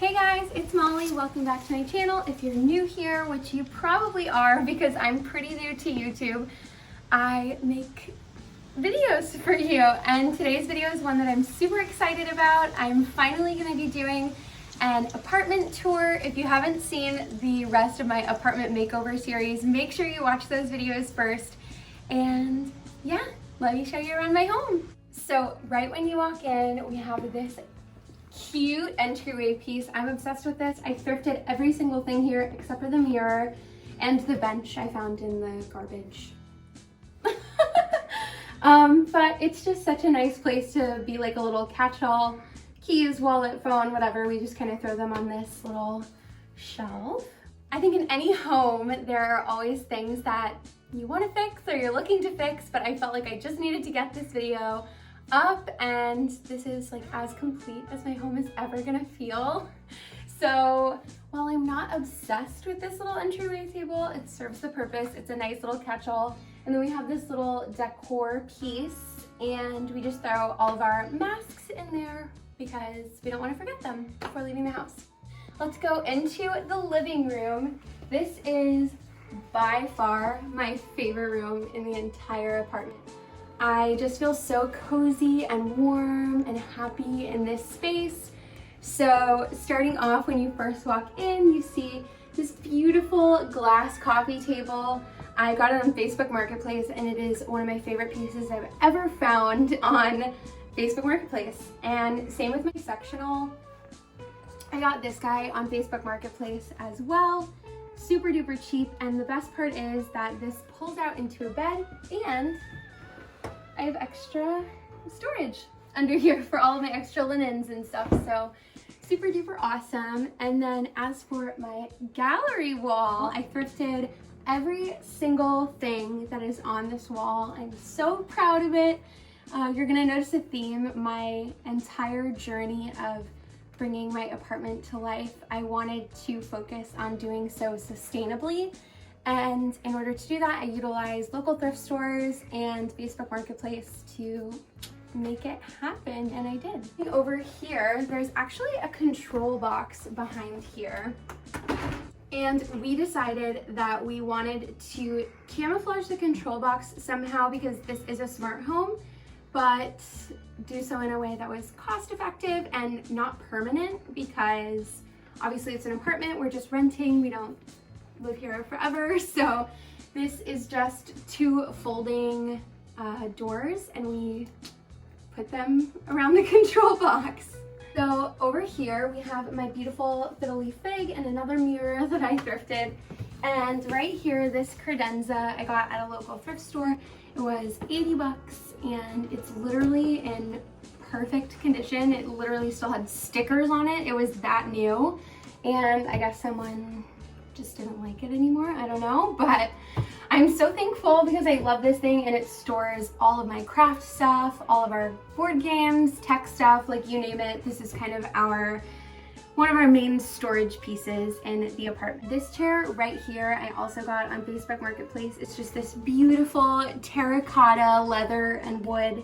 Hey guys, it's Molly. Welcome back to my channel. If you're new here, which you probably are because I'm pretty new to YouTube, I make videos for you, and today's video is one that I'm super excited about. I'm finally going to be doing an apartment tour. If you haven't seen the rest of my apartment makeover series, make sure you watch those videos first. And yeah, let me show you around my home. So right when you walk in, we have this cute entryway piece. I'm obsessed with this. I thrifted every single thing here except for the mirror and the bench I found in the garbage. But it's just such a nice place to be, like a little catch-all, keys, wallet, phone, whatever. We just kind of throw them on this little shelf. I think in any home there are always things that you want to fix or you're looking to fix, but I felt like I just needed to get this video up, and this is like as complete as my home is ever gonna feel. So while I'm not obsessed with this little entryway table, it serves the purpose. It's a nice little catch-all. And then we have this little decor piece, and we just throw all of our masks in there because we don't want to forget them before leaving the house. Let's go into the living room. This is by far my favorite room in the entire apartment. I just feel so cozy and warm and happy in this space. So starting off, when you first walk in, you see this beautiful glass coffee table. I got it on Facebook Marketplace, and it is one of my favorite pieces I've ever found on Facebook Marketplace. And same with my sectional. I got this guy on Facebook Marketplace as well. Super duper cheap, and the best part is that this pulls out into a bed, and I have extra storage under here for all of my extra linens and stuff, so super duper awesome. And then as for my gallery wall, I thrifted every single thing that is on this wall. I'm so proud of it. You're gonna notice a theme. My entire journey of bringing my apartment to life, I wanted to focus on doing so sustainably. And in order to do that, I utilized local thrift stores and Facebook Marketplace to make it happen, and I did. Over here, there's actually a control box behind here. And we decided that we wanted to camouflage the control box somehow because this is a smart home, but do so in a way that was cost effective and not permanent, because obviously it's an apartment, we're just renting, we don't live here forever. So this is just two folding doors, and we put them around the control box. So over here we have my beautiful fiddly fig and another mirror that I thrifted. And right here, this credenza I got at a local thrift store. It was 80 bucks, and it's literally in perfect condition. It literally still had stickers on it. It was that new, and I guess someone just didn't like it anymore. I don't know, but I'm so thankful because I love this thing, and it stores all of my craft stuff, all of our board games, tech stuff, like you name it. This is kind of one of our main storage pieces in the apartment. This chair right here, I also got on Facebook Marketplace. It's just this beautiful terracotta leather and wood.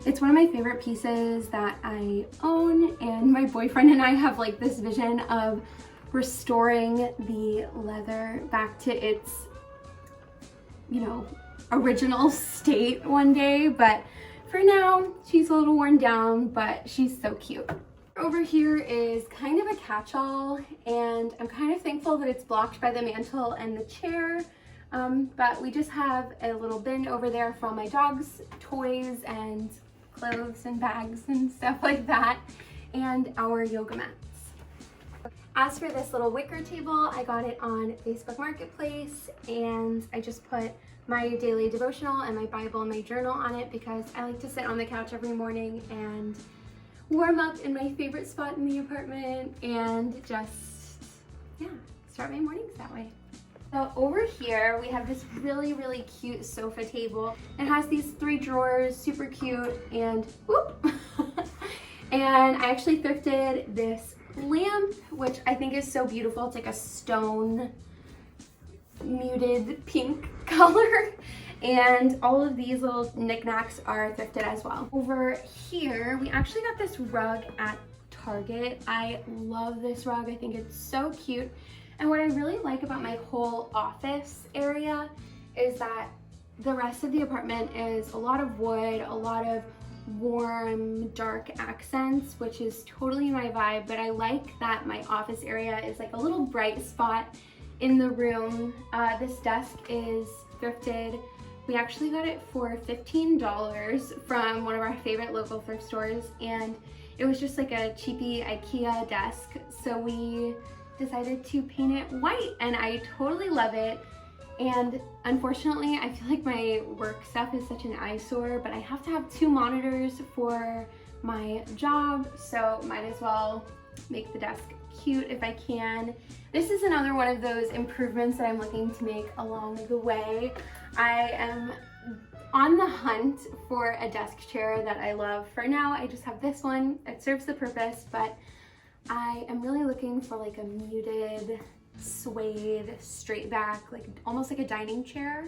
It's one of my favorite pieces that I own, and my boyfriend and I have like this vision of restoring the leather back to its, you know, original state one day. But for now, she's a little worn down, but she's so cute. Over here is kind of a catch-all, and I'm kind of thankful that it's blocked by the mantle and the chair. But we just have a little bin over there for all my dog's toys and clothes and bags and stuff like that, and our yoga mats. As for this little wicker table, I got it on Facebook Marketplace, and I just put my daily devotional and my Bible and my journal on it because I like to sit on the couch every morning and warm up in my favorite spot in the apartment and just, yeah, start my mornings that way. So over here, we have this really, really cute sofa table. It has these 3 drawers, super cute, and whoop! And I actually thrifted this lamp, which I think is so beautiful. It's like a stone muted pink color, and all of these little knickknacks are thrifted as well. Over here, we actually got this rug at Target. I love this rug. I think it's so cute. And what I really like about my whole office area is that the rest of the apartment is a lot of wood, a lot of warm, dark accents, which is totally my vibe, but I like that my office area is like a little bright spot in the room. This desk is thrifted. We actually got it for $15 from one of our favorite local thrift stores, and it was just like a cheapy IKEA desk, so we decided to paint it white, and I totally love it. And unfortunately, I feel like my work stuff is such an eyesore, but I have to have 2 monitors for my job, so might as well make the desk cute if I can. This is another one of those improvements that I'm looking to make along the way. I am on the hunt for a desk chair that I love. For now, I just have this one. It serves the purpose, but I am really looking for like a muted suede straight back, like almost like a dining chair,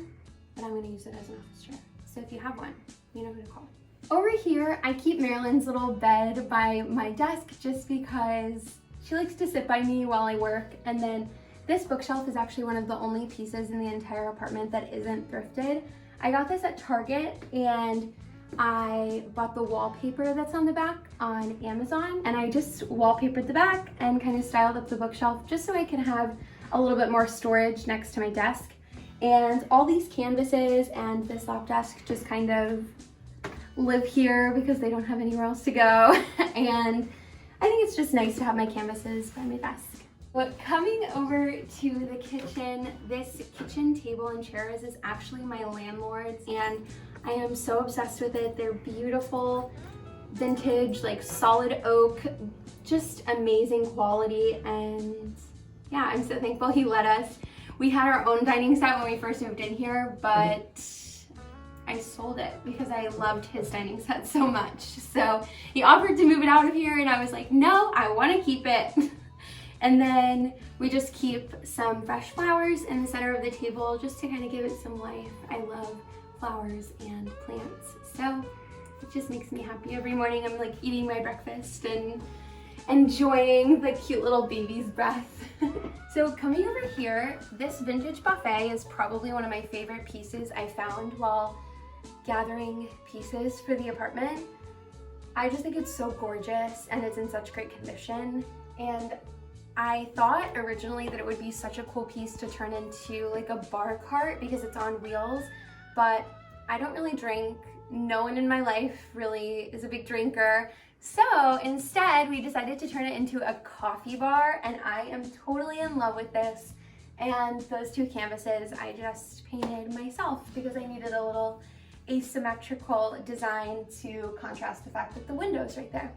but I'm going to use it as an office chair. So if you have one, you know who to call. Over here, I keep Marilyn's little bed by my desk just because she likes to sit by me while I work. And then this bookshelf is actually one of the only pieces in the entire apartment that isn't thrifted. I got this at Target, and I bought the wallpaper that's on the back on Amazon, and I just wallpapered the back and kind of styled up the bookshelf just so I can have a little bit more storage next to my desk. And all these canvases and this lap desk just kind of live here because they don't have anywhere else to go. And I think it's just nice to have my canvases by my desk. But coming over to the kitchen, this kitchen table and chairs is actually my landlord's, and I am so obsessed with it. They're beautiful, vintage, like solid oak, just amazing quality. And yeah, I'm so thankful he let us. We had our own dining set when we first moved in here, but I sold it because I loved his dining set so much. So he offered to move it out of here, and I was like, no, I want to keep it. And then we just keep some fresh flowers in the center of the table just to kind of give it some life. I love flowers and plants, so it just makes me happy every morning. I'm like eating my breakfast and enjoying the cute little baby's breath. So coming over here, this vintage buffet is probably one of my favorite pieces I found while gathering pieces for the apartment. I just think it's so gorgeous, and it's in such great condition. And I thought originally that it would be such a cool piece to turn into like a bar cart because it's on wheels, but I don't really drink. No one in my life really is a big drinker. So instead, we decided to turn it into a coffee bar, and I am totally in love with this. And those 2 canvases I just painted myself because I needed a little asymmetrical design to contrast the fact that the window's right there.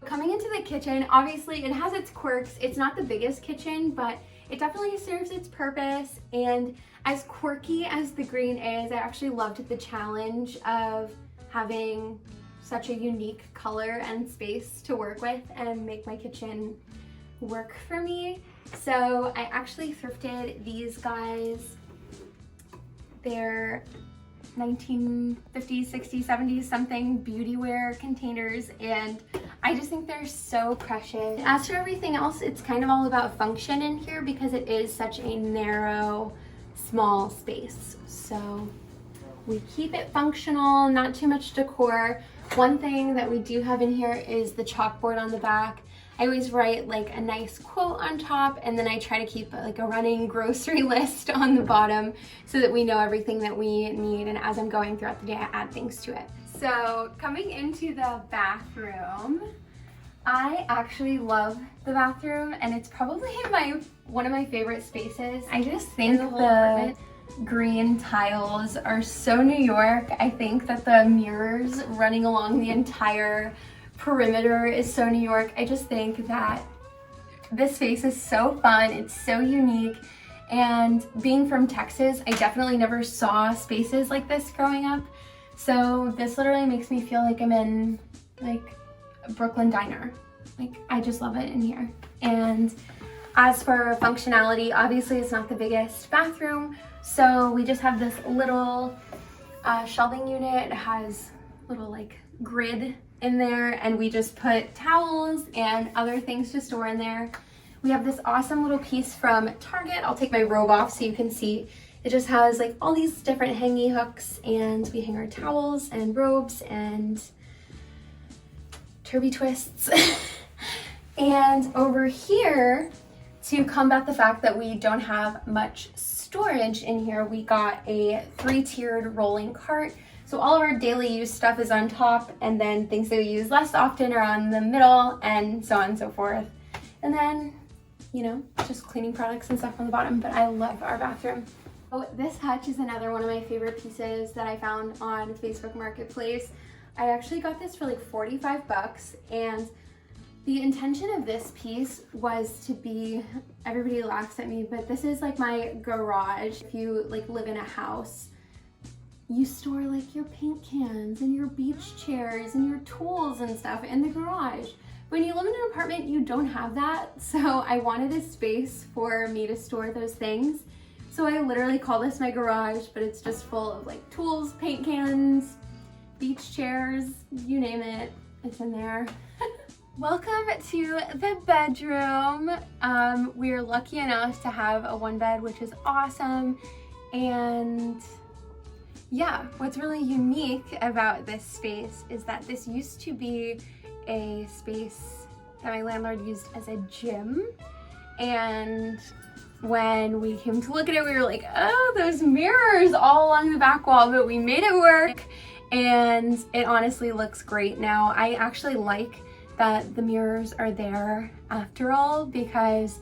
Coming into the kitchen, obviously it has its quirks. It's not the biggest kitchen, but it definitely serves its purpose. And as quirky as the green is, I actually loved the challenge of having such a unique color and space to work with and make my kitchen work for me. So I actually thrifted these guys. They're 1950s, 60s, 70s something beautyware containers, and I just think they're so precious. As for everything else, it's kind of all about function in here because it is such a narrow, small space. So we keep it functional, not too much decor. One thing that we do have in here is the chalkboard on the back. I always write like a nice quote on top, and then I try to keep like a running grocery list on the bottom so that we know everything that we need, and as I'm going throughout the day, I add things to it. So coming into the bathroom, I actually love the bathroom, and it's probably one of my favorite spaces. I just think the green tiles are so New York. I think that the mirrors running along the entire perimeter is so New York. I just think that this space is so fun. It's so unique. And being from Texas, I definitely never saw spaces like this growing up. So this literally makes me feel like I'm in like a Brooklyn diner. Like, I just love it in here. And as for functionality, obviously it's not the biggest bathroom. So we just have this little shelving unit. It has little like grid in there, and we just put towels and other things to store in there. We have this awesome little piece from Target. I'll take my robe off so you can see. It just has like all these different hangy hooks, and we hang our towels and robes and Turby twists. And over here, to combat the fact that we don't have much storage in here, we got a 3-tiered rolling cart. So all of our daily use stuff is on top, and then things that we use less often are on the middle, and so on and so forth. And then, you know, just cleaning products and stuff on the bottom, but I love our bathroom. Oh, this hutch is another one of my favorite pieces that I found on Facebook Marketplace. I actually got this for like 45 bucks, and the intention of this piece was to be, everybody laughs at me, but this is like my garage. If you like live in a house, you store like your paint cans and your beach chairs and your tools and stuff in the garage. When you live in an apartment, you don't have that. So I wanted a space for me to store those things. So I literally call this my garage, but it's just full of like tools, paint cans, beach chairs, you name it, it's in there. Welcome to the bedroom. We're lucky enough to have a 1-bed, which is awesome. And yeah, what's really unique about this space is that this used to be a space that my landlord used as a gym. And when we came to look at it, we were like, oh, those mirrors all along the back wall, but we made it work. And it honestly looks great now. I actually like that the mirrors are there after all, because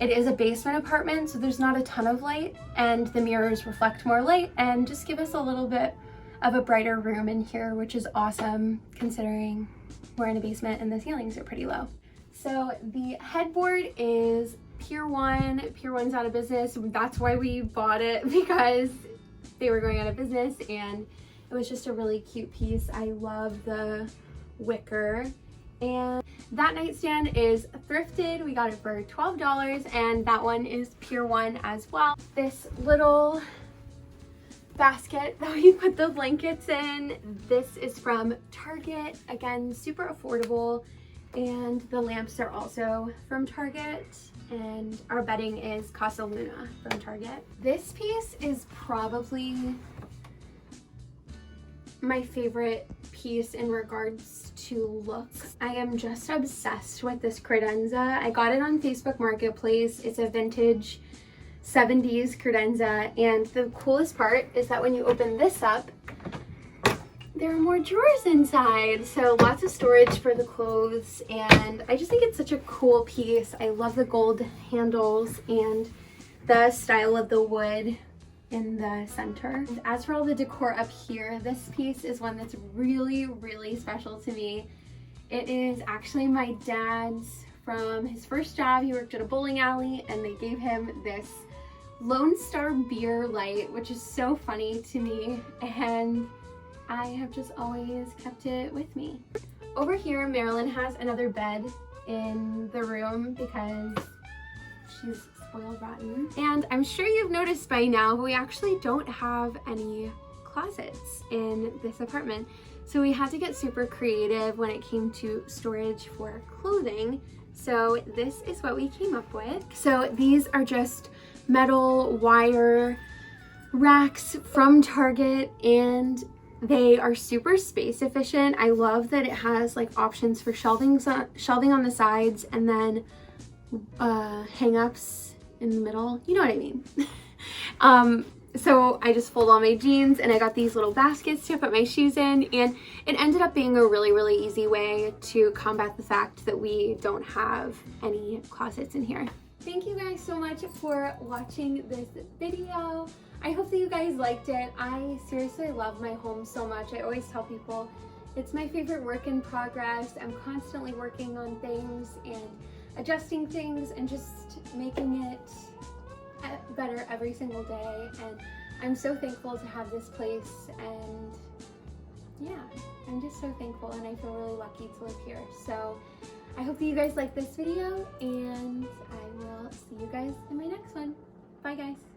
it is a basement apartment, so there's not a ton of light, and the mirrors reflect more light and just give us a little bit of a brighter room in here, which is awesome considering we're in a basement and the ceilings are pretty low. So the headboard is Pier 1. Pier 1's out of business. That's why we bought it, because they were going out of business, and it was just a really cute piece. I love the wicker. And that nightstand is thrifted. We got it for $12, and that one is Pier 1 as well. This little basket that we put the blankets in, this is from Target. Again, super affordable. And the lamps are also from Target, and our bedding is Casa Luna from Target. This piece is probably my favorite piece in regards to looks. I am just obsessed with this credenza. I got it on Facebook Marketplace. It's a vintage 70s credenza, and the coolest part is that when you open this up, there are more drawers inside, so lots of storage for the clothes, and I just think it's such a cool piece. I love the gold handles and the style of the wood in the center. As for all the decor up here, this piece is one that's really, really special to me. It is actually my dad's from his first job. He worked at a bowling alley, and they gave him this Lone Star beer light, which is so funny to me, and I have just always kept it with me. Over here, Marilyn has another bed in the room because she's spoiled rotten. And I'm sure you've noticed by now, but we actually don't have any closets in this apartment. So we had to get super creative when it came to storage for clothing. So this is what we came up with. So these are just metal wire racks from Target, and they are super space efficient. I love that it has like options for shelving on the sides, and then hang-ups in the middle. You know what I mean. So I just fold all my jeans, and I got these little baskets to put my shoes in, and it ended up being a really, really easy way to combat the fact that we don't have any closets in here. Thank you guys so much for watching this video. I hope that you guys liked it. I seriously love my home so much. I always tell people it's my favorite work in progress. I'm constantly working on things and adjusting things and just making it better every single day. And I'm so thankful to have this place, and yeah, I'm just so thankful, and I feel really lucky to live here. So I hope that you guys like this video, and I will see you guys in my next one. Bye guys.